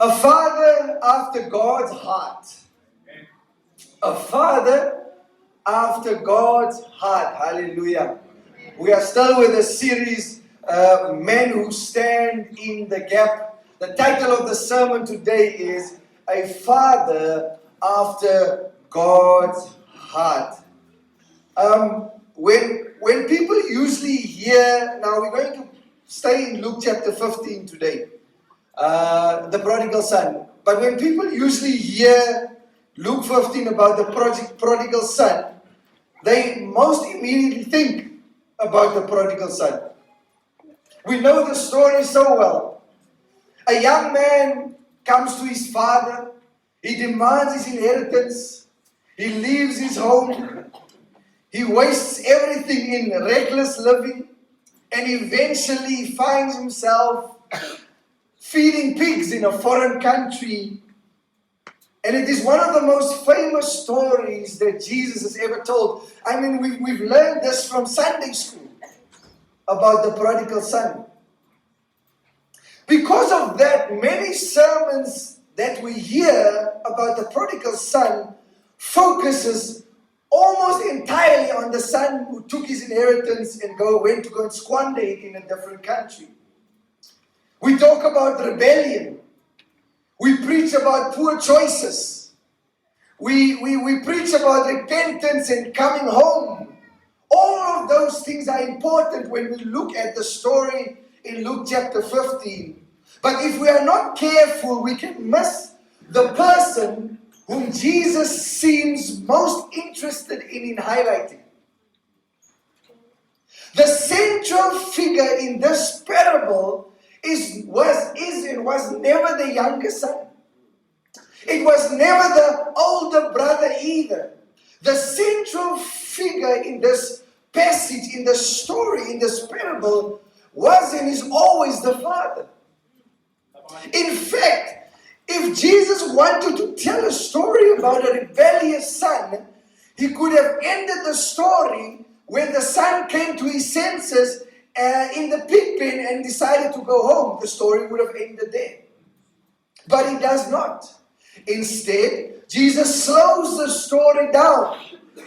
A father after God's heart. A father after God's heart. Hallelujah. We are still with the series, Men Who Stand in the Gap. The title of the sermon today is A Father After God's Heart. When people usually hear, now we're going to stay in Luke chapter 15 today, the prodigal son. But when people usually hear Luke 15 about the prodigal son, they most immediately think about the prodigal son. We know the story so well. A young man comes to his father. He demands his inheritance. He leaves his home. He wastes everything in reckless living. And eventually finds himself feeding pigs in a foreign country. And it is one of the most famous stories that Jesus has ever told. I mean, we've learned this from Sunday school about the prodigal son. Because of that, many sermons that we hear about the prodigal son focuses almost entirely on the son who took his inheritance and went to go and squander it in a different country. We talk about rebellion. We preach about poor choices. We preach about repentance and coming home. All of those things are important when we look at the story in Luke chapter 15. But if we are not careful, we can miss the person whom Jesus seems most interested in highlighting. The central figure in this parable was never the younger son. It was never the older brother either. The central figure in this passage, in the story, in this parable, was and is always the father. In fact, if Jesus wanted to tell a story about a rebellious son, he could have ended the story when the son came to his senses in the pig pen and decided to go home. The story would have ended there. But he does not. Instead, Jesus slows the story down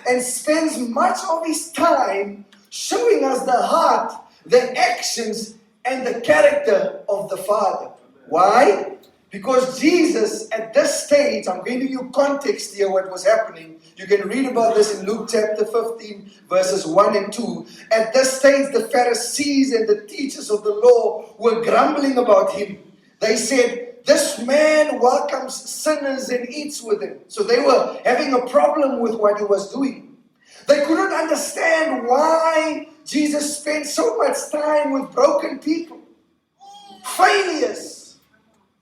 and spends much of his time showing us the heart, the actions, and the character of the Father. Why? Because Jesus, at this stage, I'm going to give you context here what was happening. You can read about this in Luke chapter 15, verses 1 and 2. At this stage, the Pharisees and the teachers of the law were grumbling about him. They said, "This man welcomes sinners and eats with them." So they were having a problem with what he was doing. They couldn't understand why Jesus spent so much time with broken people, failures,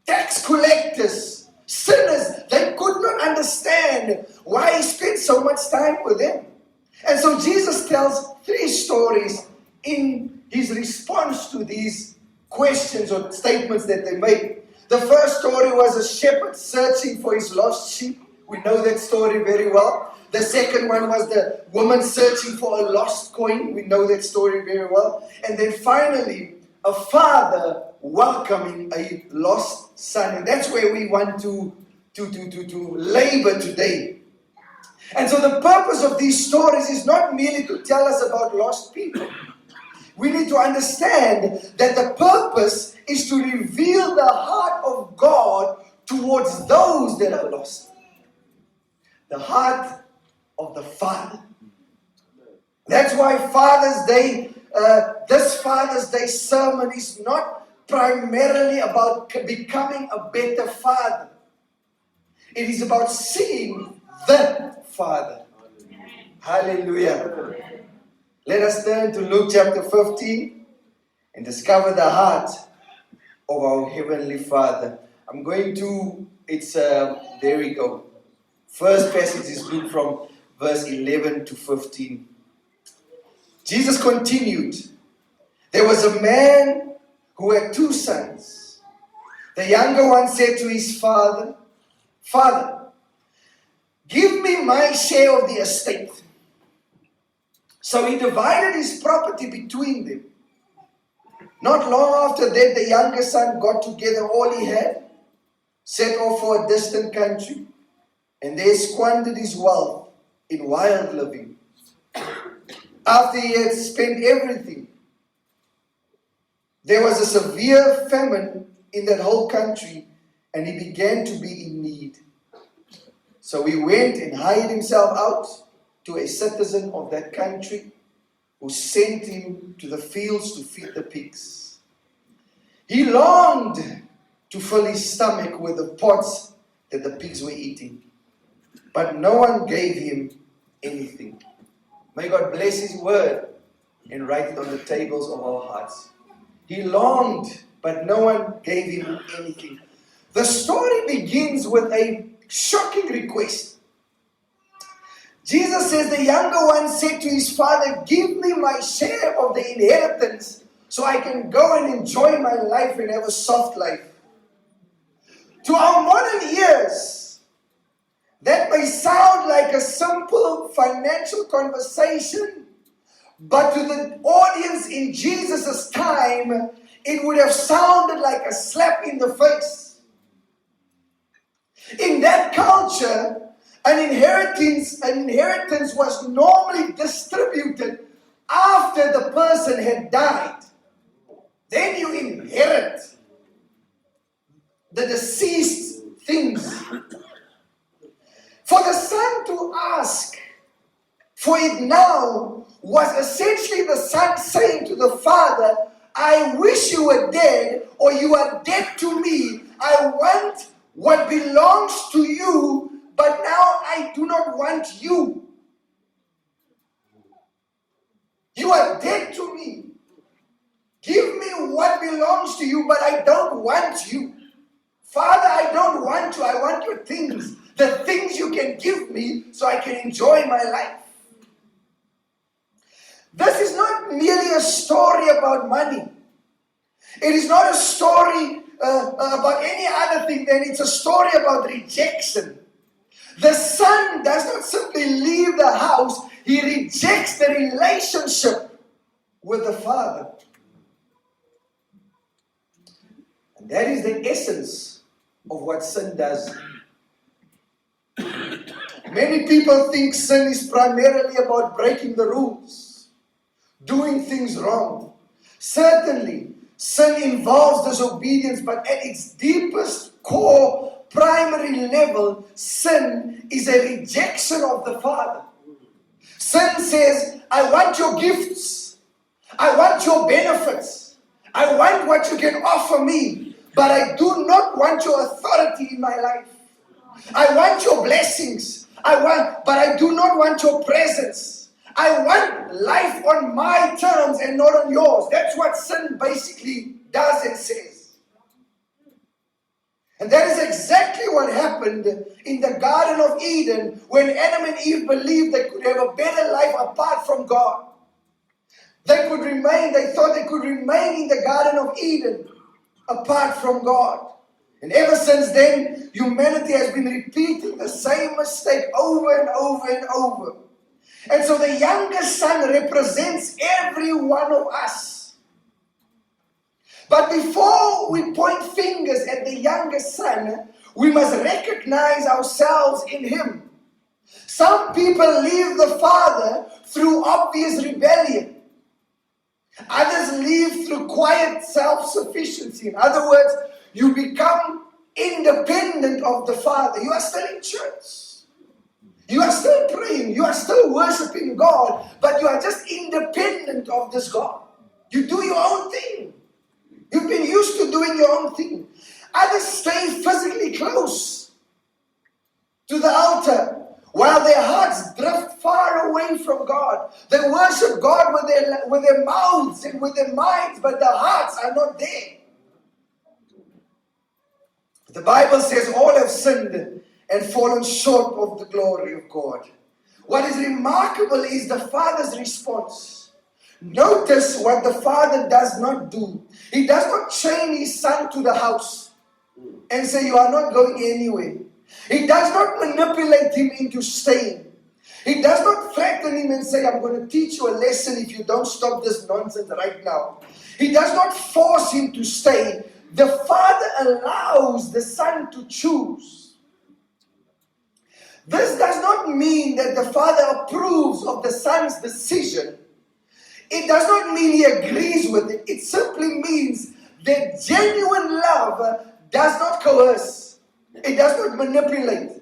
tax collectors, sinners. They could not understand why he spent so much time with them. And so Jesus tells three stories in his response to these questions or statements that they made. The first story was a shepherd searching for his lost sheep. We know that story very well. The second one was the woman searching for a lost coin. We know that story very well. And then finally, a father welcoming a lost son. And that's where we want to labor today. And so the purpose of these stories is not merely to tell us about lost people. We need to understand that the purpose is to reveal the heart of God towards those that are lost. The heart of the Father. That's why Father's Day, this Father's Day sermon is not primarily about becoming a better father. It is about seeing the Father. Hallelujah. Let us turn to Luke chapter 15 and discover the heart of our Heavenly Father. I'm going to, there we go. First passage is Luke from verse 11 to 15. Jesus continued, "There was a man who had two sons. The younger one said to his father, 'Father, give me my share of the estate.' So he divided his property between them. Not long after that, the younger son got together all he had set off for a distant country, and there squandered his wealth in wild living. After he had spent everything, there was a severe famine in that whole country, and he began to be in need. So he went and hired himself out to a citizen of that country, who sent him to the fields to feed the pigs. He longed to fill his stomach with the pods that the pigs were eating, but no one gave him anything. May God bless his word and write it on the tables of our hearts. He longed, but no one gave him anything. The story begins with a shocking request. Jesus says, the younger one said to his father, give me my share of the inheritance so I can go and enjoy my life and have a soft life. To our modern ears, that may sound like a simple financial conversation, but to the audience in Jesus' time, it would have sounded like a slap in the face. In that culture, an inheritance was normally distributed after the person had died. Then you inherit the deceased things. For the son to ask for it now was essentially the son saying to the father, I wish you were dead, or you are dead to me. I want what belongs to you, but now I do not want you. You are dead to me. Give me what belongs to you, but I don't want you. Father, I don't want you. I want your things. The things you can give me so I can enjoy my life. This is not merely a story about money. It is not a story about any other thing. Then it's a story about rejection. The son does not simply leave the house. He rejects the relationship with the father. And that is the essence of what sin does. Many people think sin is primarily about breaking the rules, doing things wrong. Certainly, sin involves disobedience, but at its deepest core, primary level, sin is a rejection of the Father. Sin says, I want your gifts. I want your benefits. I want what you can offer me, but I do not want your authority in my life. I want your blessings. But I do not want your presence. I want life on my terms and not on yours. That's what sin basically does and says. And that is exactly what happened in the Garden of Eden when Adam and Eve believed they could have a better life apart from God. They thought they could remain in the Garden of Eden apart from God. And ever since then, humanity has been repeating the same mistake over and over and over. And so the younger son represents every one of us. But before we point fingers at the younger son, we must recognize ourselves in him. Some people leave the father through obvious rebellion. Others leave through quiet self-sufficiency. In other words, you become independent of the Father. You are still in church. You are still praying. You are still worshiping God. But you are just independent of this God. You do your own thing. You've been used to doing your own thing. Others stay physically close to the altar while their hearts drift far away from God. They worship God with their mouths and with their minds, but their hearts are not there. The Bible says all have sinned and fallen short of the glory of God. What is remarkable is the Father's response. Notice what the Father does not do. He does not chain his son to the house and say, you are not going anywhere. He does not manipulate him into staying. He does not threaten him and say, I'm going to teach you a lesson if you don't stop this nonsense right now. He does not force him to stay. The Father allows the Son to choose. This does not mean that the Father approves of the Son's decision. It does not mean He agrees with it. It simply means that genuine love does not coerce. It does not manipulate.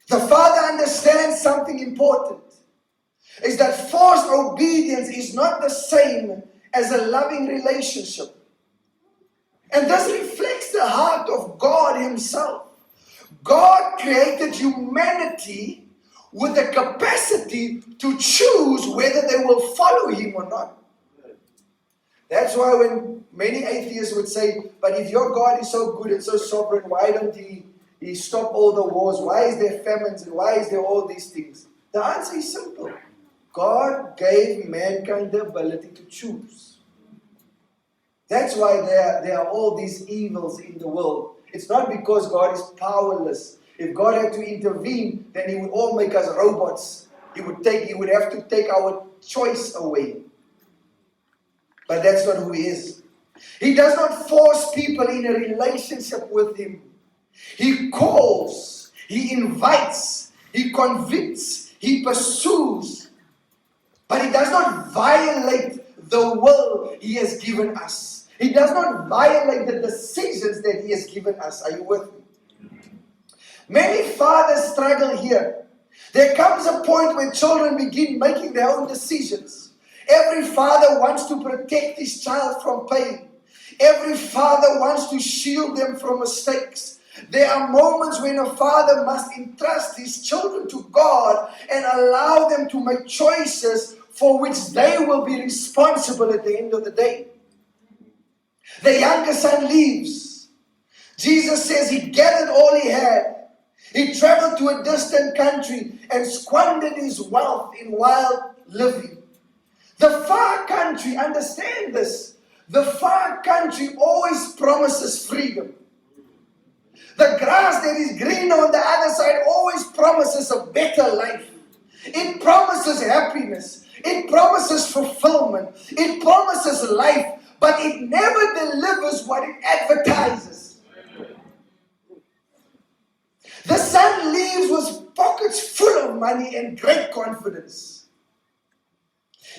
The Father understands something important, is that forced obedience is not the same as a loving relationship. And this reflects the heart of God Himself. God created humanity with the capacity to choose whether they will follow Him or not. That's why when many atheists would say, but if your God is so good and so sovereign, why don't He stop all the wars? Why is there famines and why is there all these things? The answer is simple. God gave mankind the ability to choose. That's why there are all these evils in the world. It's not because God is powerless. If God had to intervene, then He would all make us robots. He would have to take our choice away. But that's not who He is. He does not force people in a relationship with Him. He calls, He invites, He convicts, He pursues. But He does not violate the will He has given us. He does not violate the decisions that He has given us. Are you with me? Many fathers struggle here. There comes a point when children begin making their own decisions. Every father wants to protect his child from pain. Every father wants to shield them from mistakes. There are moments when a father must entrust his children to God and allow them to make choices for which they will be responsible at the end of the day. The younger son leaves. Jesus says He gathered all He had. He traveled to a distant country and squandered his wealth in wild living. The far country, understand this, the far country always promises freedom. The grass that is green on the other side always promises a better life. It promises happiness. It promises fulfillment. It promises life. But it never delivers what it advertises. The son leaves with pockets full of money and great confidence.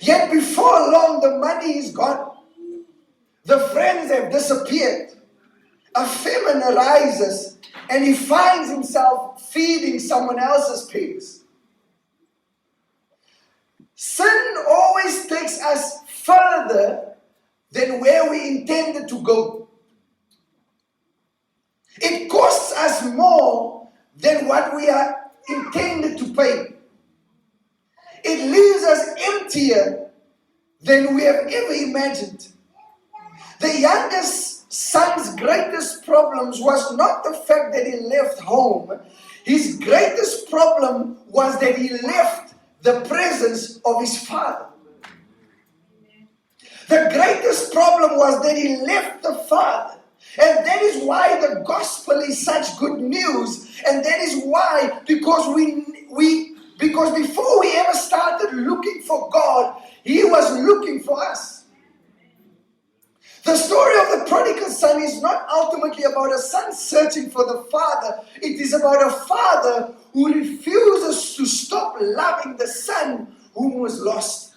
Yet before long, the money is gone. The friends have disappeared. A famine arises, and he finds himself feeding someone else's pigs. Sin always takes us further than where we intended to go. It costs us more than what we are intended to pay. It leaves us emptier than we have ever imagined. The youngest son's greatest problems was not the fact that he left home. His greatest problem was that he left the presence of his father. The greatest problem was that he left the Father. And that is why the gospel is such good news. And that is why, because before we ever started looking for God, He was looking for us. The story of the prodigal son is not ultimately about a son searching for the father. It is about a father who refuses to stop loving the son whom was lost.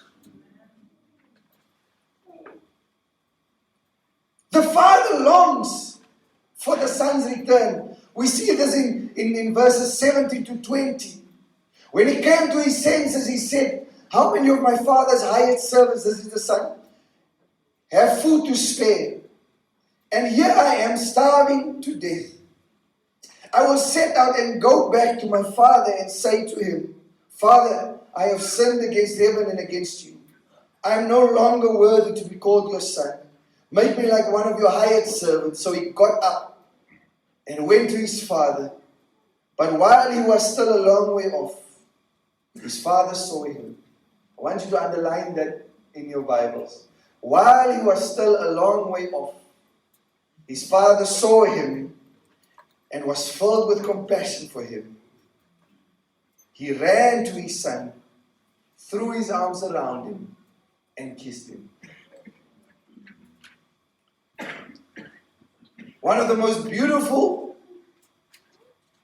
The father longs for the son's return. We see this in verses 17 to 20. When he came to his senses, he said, "How many of my father's hired servants," this is the son, "have food to spare? And here I am starving to death. I will set out and go back to my father and say to him, 'Father, I have sinned against heaven and against you. I am no longer worthy to be called your son. Make me like one of your hired servants.' So he got up and went to his father. But while he was still a long way off, his father saw him." I want you to underline that in your Bibles. While he was still a long way off, his father saw him and was filled with compassion for him. He ran to his son, threw his arms around him, and kissed him. One of the most beautiful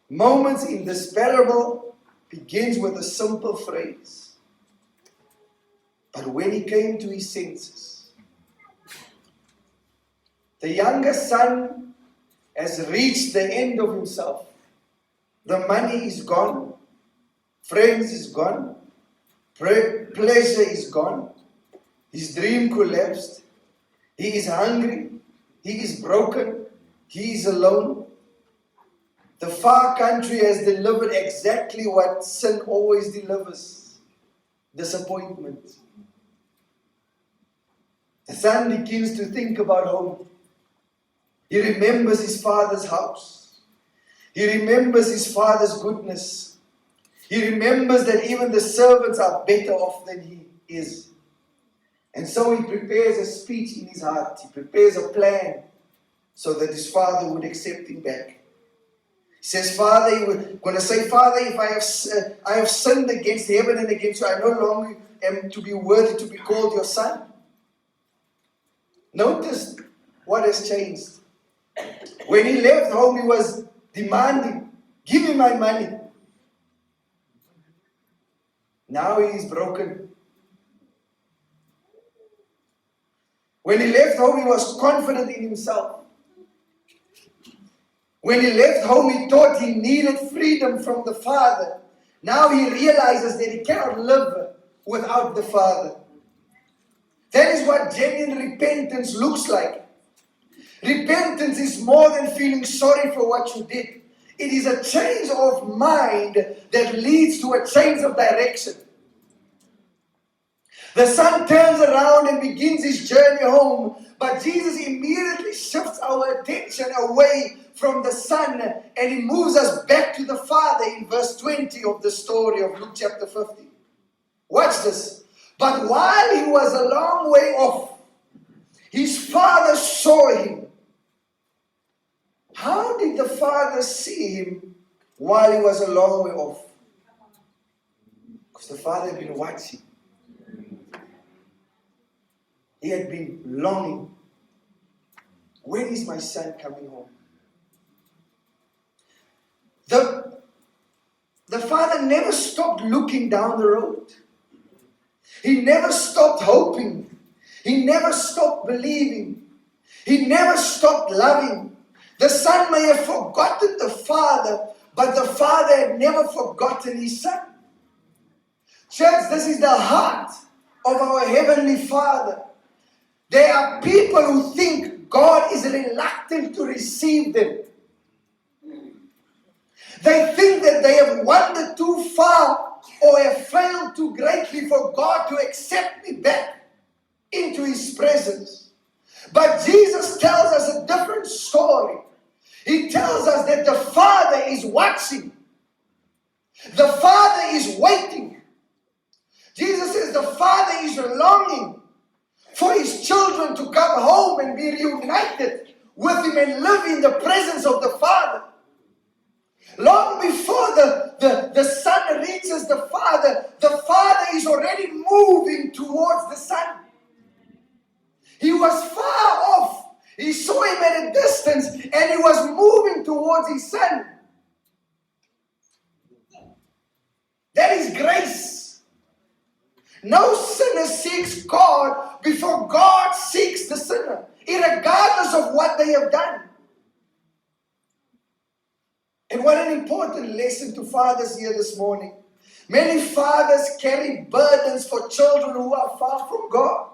moments in this parable begins with a simple phrase. But when he came to his senses, the younger son has reached the end of himself. The money is gone. Friends is gone. Pleasure is gone. His dream collapsed. He is hungry. He is broken. He is alone. The far country has delivered exactly what sin always delivers. Disappointment. The son begins to think about home. He remembers his father's house. He remembers his father's goodness. He remembers that even the servants are better off than he is. And so he prepares a speech in his heart. He prepares a plan so that his father would accept him back. He says, Father, he was going to say, Father, if I have sinned against heaven and against you, I no longer am to be worthy to be called your son. Notice what has changed. When he left home, he was demanding, give me my money. Now he is broken. When he left home, he was confident in himself. When he left home, he thought he needed freedom from the Father. Now he realizes that he cannot live without the Father. That is what genuine repentance looks like. Repentance is more than feeling sorry for what you did. It is a change of mind that leads to a change of direction. The son turns around and begins his journey home, but Jesus immediately shifts our attention away from the son and he moves us back to the Father in verse 20 of the story of Luke chapter 15. Watch this. But while he was a long way off, his father saw him. How did the father see him while he was a long way off? Because the father had been watching. He had been longing. When is my son coming home? The father never stopped looking down the road. He never stopped hoping. He never stopped believing. He never stopped loving. The son may have forgotten the father, but the father had never forgotten his son. Church, this is the heart of our Heavenly Father. There are people who think God is reluctant to receive them. They think that they have wandered too far or have failed too greatly for God to accept me back into His presence. But Jesus tells us a different story. He tells us that the Father is watching. The Father is waiting. Jesus says the Father is longing for His children to come home and be reunited with Him and live in the presence of the Father. Long before the Son reaches the Father is already moving towards the Son. He was far off. He saw Him at a distance and He was moving towards His Son. That is grace. No sinner seeks God before God seeks the sinner, irregardless of what they have done. And what an important lesson to fathers here this morning. Many fathers carry burdens for children who are far from God.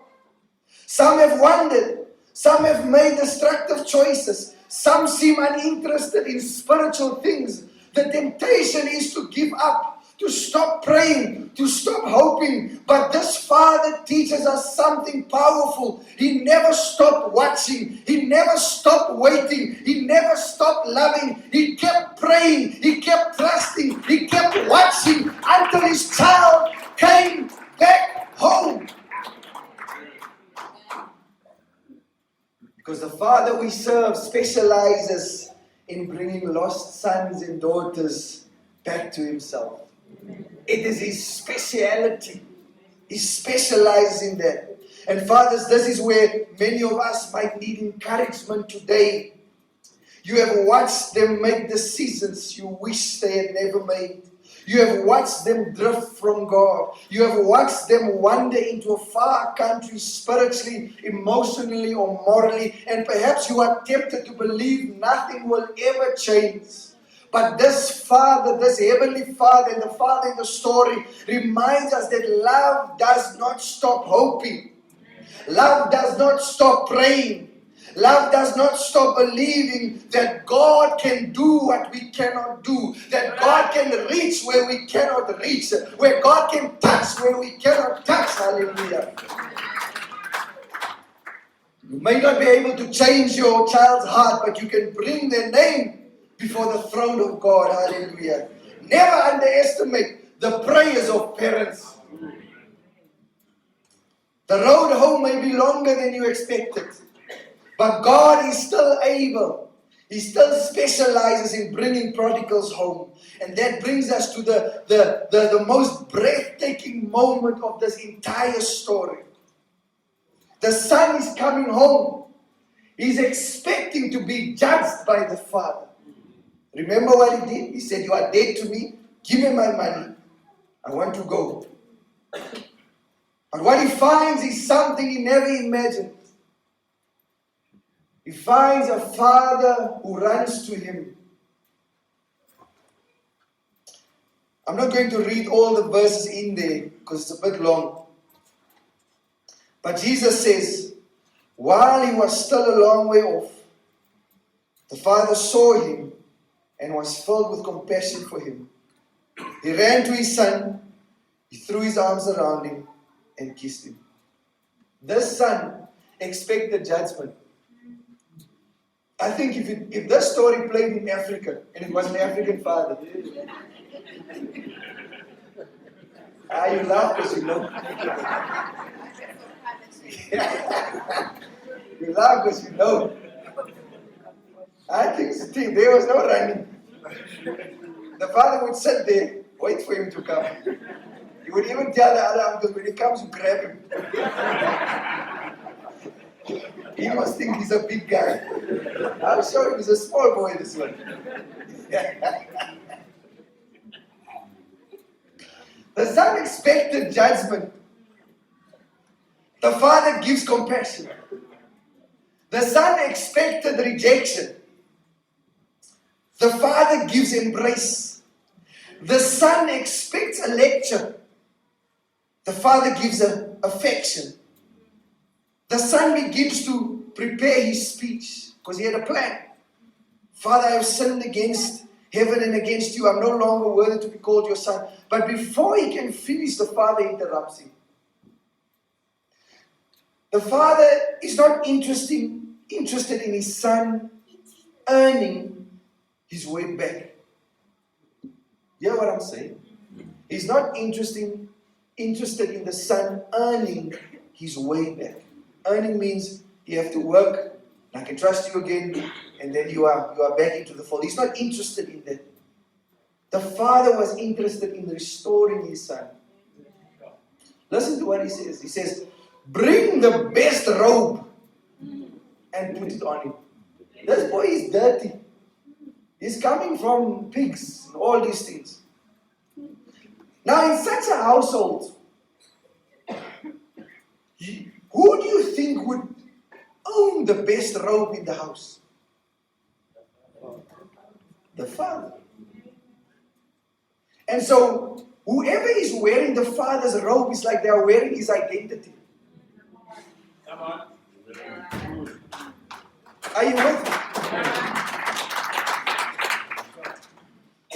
Some have wandered. Some have made destructive choices. Some seem uninterested in spiritual things. The temptation is to give up, to stop praying, to stop hoping. But this Father teaches us something powerful. He never stopped watching. He never stopped waiting. He never stopped loving. He kept praying. He kept trusting. He kept watching until His child came back home. Because the Father we serve specializes in bringing lost sons and daughters back to Himself. It is His speciality. He specializes in that. And fathers, this is where many of us might need encouragement today. You have watched them make decisions you wish they had never made. You have watched them drift from God. You have watched them wander into a far country spiritually, emotionally, or morally. And perhaps you are tempted to believe nothing will ever change. But this Father, this Heavenly Father, and the Father in the story reminds us that love does not stop hoping. Love does not stop praying. Love does not stop believing that God can do what we cannot do, that God can reach where we cannot reach, where God can touch where we cannot touch. Hallelujah. You may not be able to change your child's heart, but you can bring their name before the throne of God. Hallelujah. Never underestimate the prayers of parents. The road home may be longer than you expected. But God is still able. He still specializes in bringing prodigals home. And that brings us to the most breathtaking moment of this entire story. The son is coming home. He's expecting to be judged by the father. Remember what he did? He said, "You are dead to me. Give me my money. I want to go." But what he finds is something he never imagined. He finds a father who runs to him. I'm not going to read all the verses in there because it's a bit long. But Jesus says, while he was still a long way off, the father saw him and was filled with compassion for him. He ran to his son, he threw his arms around him and kissed him. This son expected judgment. I think if this story played in Africa, and it was an African father, you laugh because you know. You laugh because you know. I think there was no running. The father would sit there, wait for him to come. He would even tell the other uncles, when he comes, you grab him. He must think he's a big guy. I'll show him he's a small boy, this one. The son expected judgment. The father gives compassion. The son expected rejection. The father gives embrace. The son expects a lecture. The father gives affection. The son begins to prepare his speech because he had a plan. Father, I have sinned against heaven and against you. I'm no longer worthy to be called your son. But before he can finish, the father interrupts him. The father is not interested in his son earning his way back. You know what I'm saying? He's not interested in the son earning his way back. Earning means you have to work, I can trust you again, and then you are back into the fold. He's not interested in that. The father was interested in restoring his son. Listen to what he says. He says, bring the best robe and put it on him. This boy is dirty. He's coming from pigs and all these things. Now, in such a household, who do you think would own the best robe in the house? The father. And so, whoever is wearing the father's robe is like they are wearing his identity. Come on. Are you with me?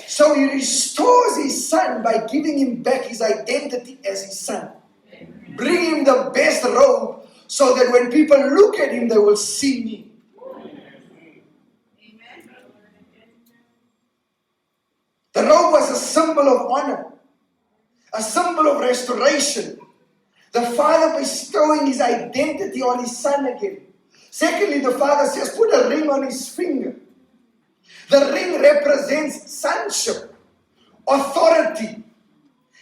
So he restores his son by giving him back his identity as his son. Bring him the best robe so that when people look at him, they will see me. The robe was a symbol of honor, a symbol of restoration. The father bestowing his identity on his son again. Secondly, the father says, put a ring on his finger. The ring represents sonship, authority.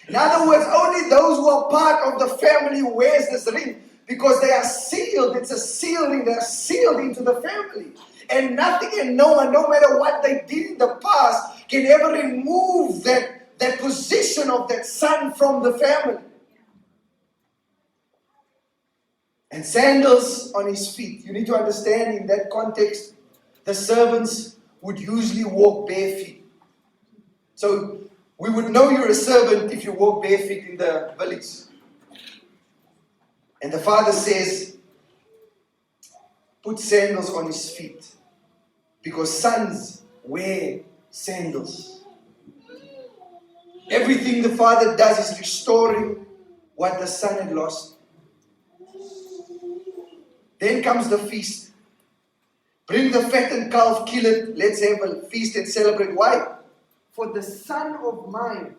In other words, only those who are part of the family wears this ring because they are sealed. It's a seal ring. They are sealed into the family. And nothing and no one, no matter what they did in the past, can ever remove that position of that son from the family. And sandals on his feet. You need to understand, in that context, the servants would usually walk bare feet. So we would know you're a servant if you walk bare feet in the village. And the father says, put sandals on his feet, because sons wear sandals. Everything the father does is restoring what the son had lost. Then comes the feast. Bring the fattened calf, kill it, let's have a feast and celebrate. Why? For the son of mine,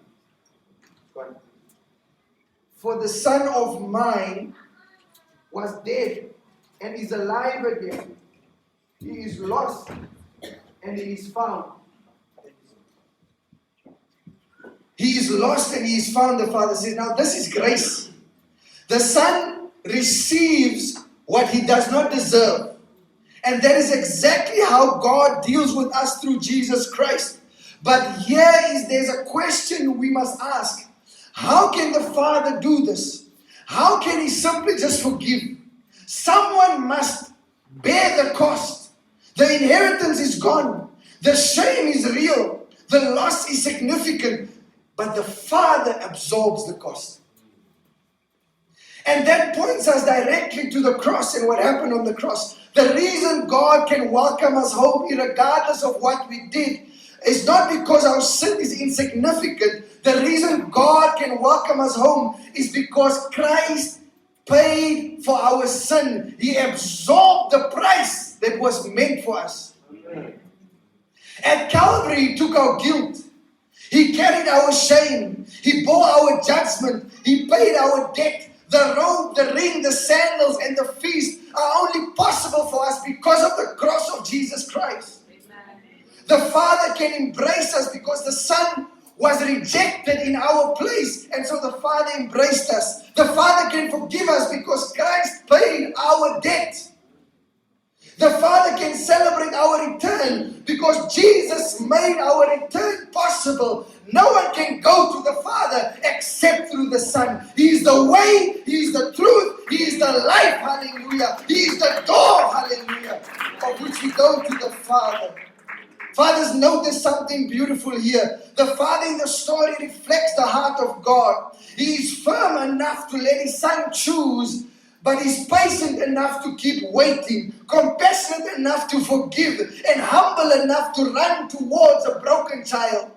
was dead and is alive again. He is lost and he is found. He is lost and he is found, the father says. Now this is grace. The son receives what he does not deserve. And that is exactly how God deals with us through Jesus Christ. But there's a question we must ask. How can the father do this? How can he simply just forgive? Someone must bear the cost. The inheritance is gone. The shame is real. The loss is significant. But the father absorbs the cost. And that points us directly to the cross and what happened on the cross. The reason God can welcome us home, regardless of what we did, is not because our sin is insignificant. The reason God can welcome us home is because Christ paid for our sin. He absorbed the price that was meant for us. At Calvary, He took our guilt. He carried our shame. He bore our judgment. He paid our debt. The robe, the ring, the sandals, and the feast are only possible for us because of the cross of Jesus Christ. The Father can embrace us because the Son was rejected in our place, and so the Father embraced us. The Father can forgive us because Christ paid our debt. The Father can celebrate our return because Jesus made our return possible. No one can go to the Father except through the Son. He is the way, He is the truth, He is the life, hallelujah. He is the door, hallelujah, of which we go to the Father. Fathers, notice something beautiful here. The Father in the story reflects the heart of God. He is firm enough to let His Son choose, but He's patient enough to keep waiting, compassionate enough to forgive, and humble enough to run towards a broken child.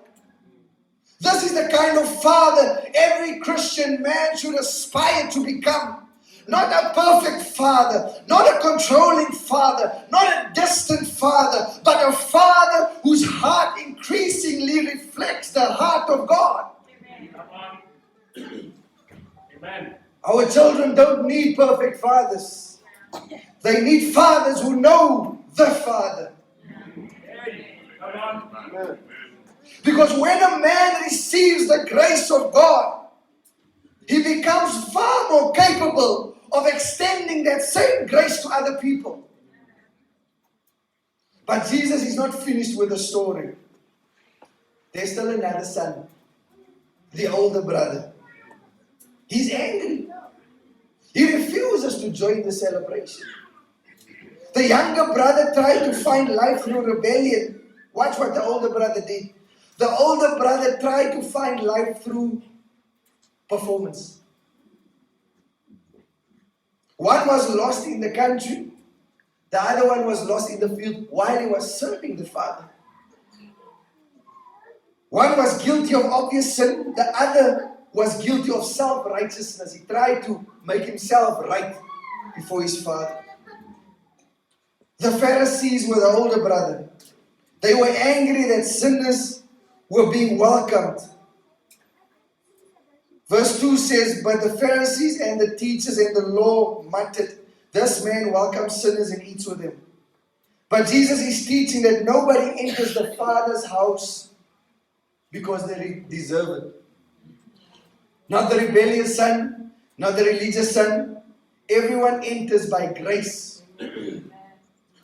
This is the kind of father every Christian man should aspire to become. Not a perfect father, not a controlling father, not a distant father, but a father whose heart increasingly reflects the heart of God. Amen. Amen. Our children don't need perfect fathers. They need fathers who know the Father. Amen. Because when a man receives the grace of God, he becomes far more capable of extending that same grace to other people. But Jesus is not finished with the story. There's still another son, the older brother. He's angry. He refuses to join the celebration. The younger brother tried to find life through rebellion. Watch what the older brother did. The older brother tried to find life through performance. One was lost in the country. The other one was lost in the field while he was serving the Father. One was guilty of obvious sin. The other was guilty of self-righteousness. He tried to make himself right before his Father. The Pharisees were the older brother. They were angry that sinners were being welcomed. Verse 2 says, but the Pharisees and the teachers and the law muttered, this man welcomes sinners and eats with them. But Jesus is teaching that nobody enters the Father's house because they deserve it. Not the rebellious son, not the religious son. Everyone enters by grace.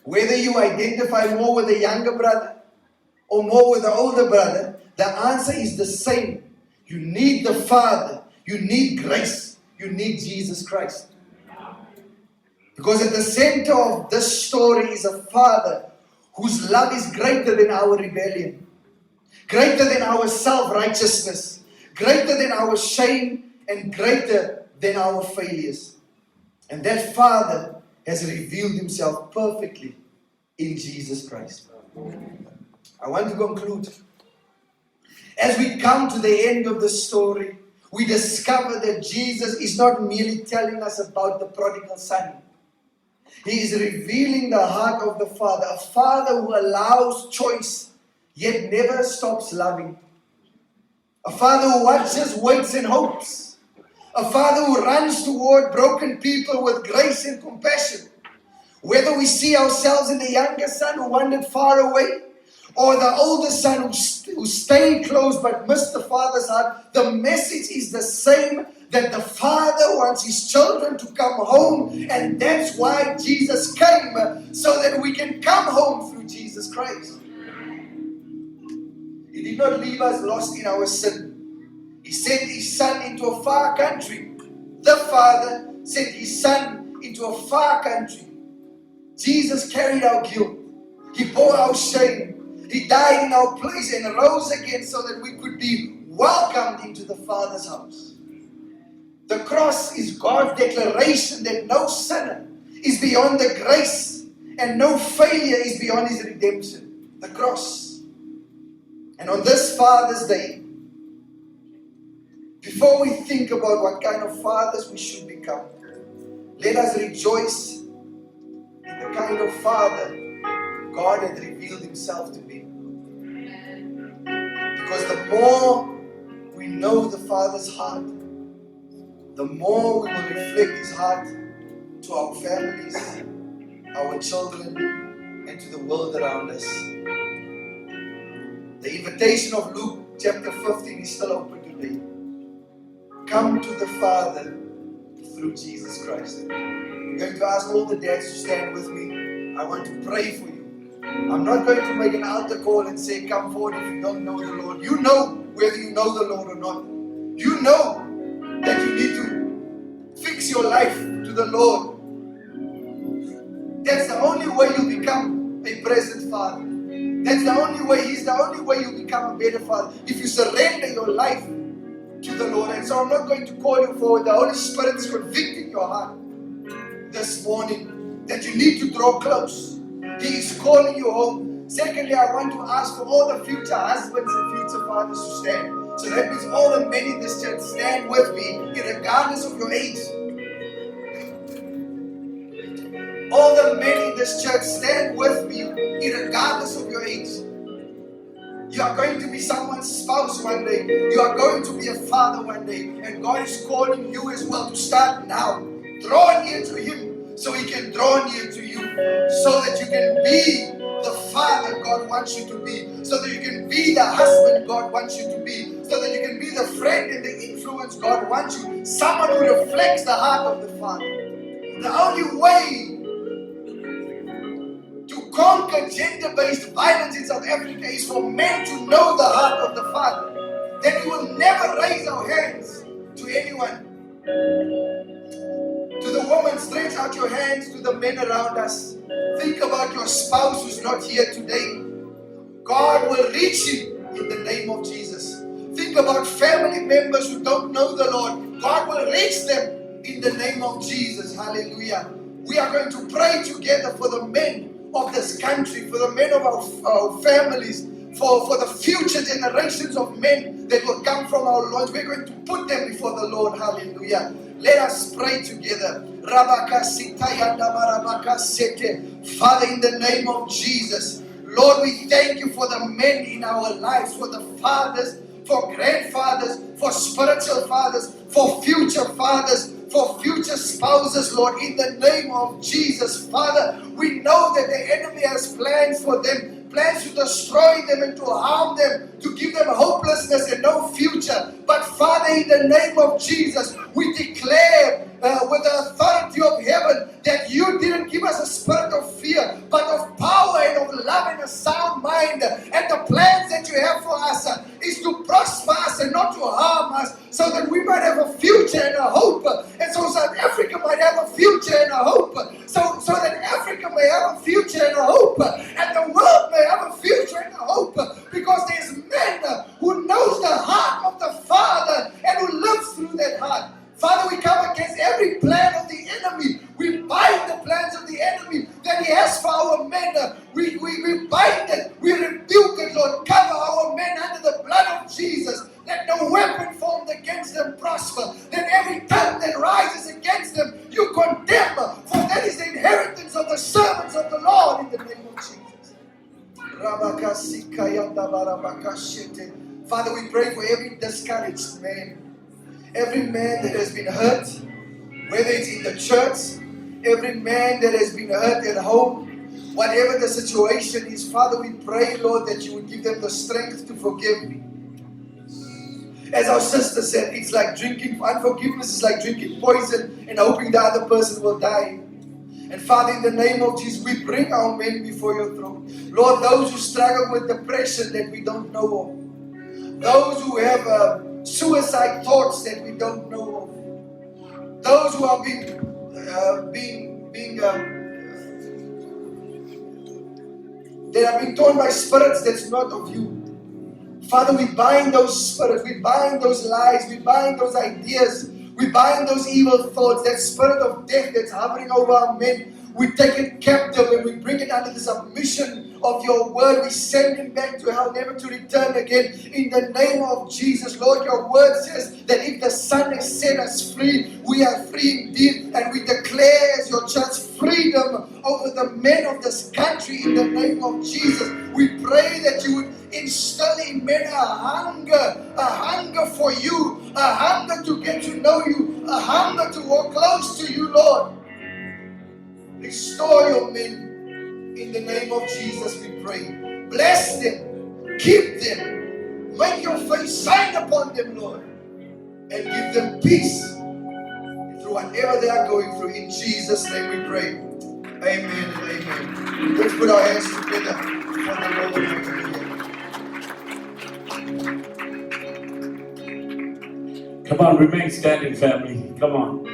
Whether you identify more with the younger brother or more with the older brother, the answer is the same. You need the Father. You need grace. You need Jesus Christ. Because at the center of this story is a Father whose love is greater than our rebellion, greater than our self-righteousness, greater than our shame, and greater than our failures. And that Father has revealed Himself perfectly in Jesus Christ. I want to conclude. As we come to the end of the story, we discover that Jesus is not merely telling us about the prodigal son. He is revealing the heart of the Father, a Father who allows choice, yet never stops loving. A Father who watches, waits, and hopes. A Father who runs toward broken people with grace and compassion. Whether we see ourselves in the younger son who wandered far away, or the older son who stayed close but missed the Father's heart, the message is the same, that the Father wants His children to come home, and that's why Jesus came, so that we can come home through Jesus Christ. He did not leave us lost in our sin. He sent His Son into a far country. The Father sent His Son into a far country. Jesus carried our guilt. He bore our shame. He died in our place and rose again so that we could be welcomed into the Father's house. The cross is God's declaration that no sinner is beyond the grace and no failure is beyond His redemption. The cross. And on this Father's Day, before we think about what kind of fathers we should become, let us rejoice in the kind of Father God had revealed Himself to be. Because the more we know the Father's heart, the more we will reflect His heart to our families, our children, and to the world around us. The invitation of Luke chapter 15 is still open today. Come to the Father through Jesus Christ. I'm going to ask all the dads to stand with me. I want to pray for you. I'm not going to make an altar call and say, come forward if you don't know the Lord. You know whether you know the Lord or not. You know that you need to fix your life to the Lord. That's the only way you become a present father. That's the only way. He's the only way you become a better father. If you surrender your life to the Lord. And so I'm not going to call you forward. The Holy Spirit is convicting your heart this morning that you need to draw close. He is calling you home. Secondly, I want to ask for all the future husbands and future fathers to stand. So that means all the men in this church, stand with me, regardless of your age. All the men in this church, stand with me, regardless of your age. You are going to be someone's spouse one day. You are going to be a father one day. And God is calling you as well to start now. Draw near to Him so He can draw near to you. So that you can be the father God wants you to be. So that you can be the husband God wants you to be. So that you can be the friend and the influence God wants you. Someone who reflects the heart of the Father. The only way to conquer gender-based violence in South Africa is for men to know the heart of the Father. Then we will never raise our hands to anyone. To the woman, stretch out your hands to the men around us. Think about your spouse who's not here today. God will reach him in the name of Jesus. Think about family members who don't know the Lord. God will reach them in the name of Jesus. Hallelujah. We are going to pray together for the men of this country, for the men of our families, for the future generations of men that will come from our loins. We're going to put them before the Lord. Hallelujah. Let us pray together. Father, in the name of Jesus, Lord, we thank you for the men in our lives, for the fathers, for grandfathers, for spiritual fathers, for future fathers, for future spouses, Lord, in the name of Jesus. Father, we know that the enemy has plans for them, plans to destroy them and to harm them, to give them hopelessness and no future. But Father, in the name of Jesus, we declare with the authority of heaven that you didn't give us a spirit of fear, but of Father, we pray for every discouraged man, every man that has been hurt, whether it's in the church, every man that has been hurt at home, whatever the situation is. Father, we pray, Lord, that you would give them the strength to forgive me. As our sister said, it's like unforgiveness is like drinking poison and hoping the other person will die. And Father, in the name of Jesus, we bring our men before your throne. Lord, those who struggle with depression that we don't know of. Those who have suicide thoughts that we don't know of. Those who are they are being torn by spirits that's not of you. Father, we bind those spirits, we bind those lies, we bind those ideas, we bind those evil thoughts, that spirit of death that's hovering over our men. We take it captive and we bring it under the submission of your word. We send him back to hell, never to return again. In the name of Jesus, Lord, your word says that if the Son has set us free, we are free indeed. And we declare as your church freedom over the men of this country in the name of Jesus. We pray that you would instill in men a hunger for you, a hunger to get to know you, a hunger to walk close to you, Lord. Restore your men in the name of Jesus, we pray. Bless them, keep them, make your face shine upon them, Lord, and give them peace through whatever they are going through. In Jesus' name we pray. Amen and amen. Let's put our hands together for the Lord. Come on, remain standing, family. Come on.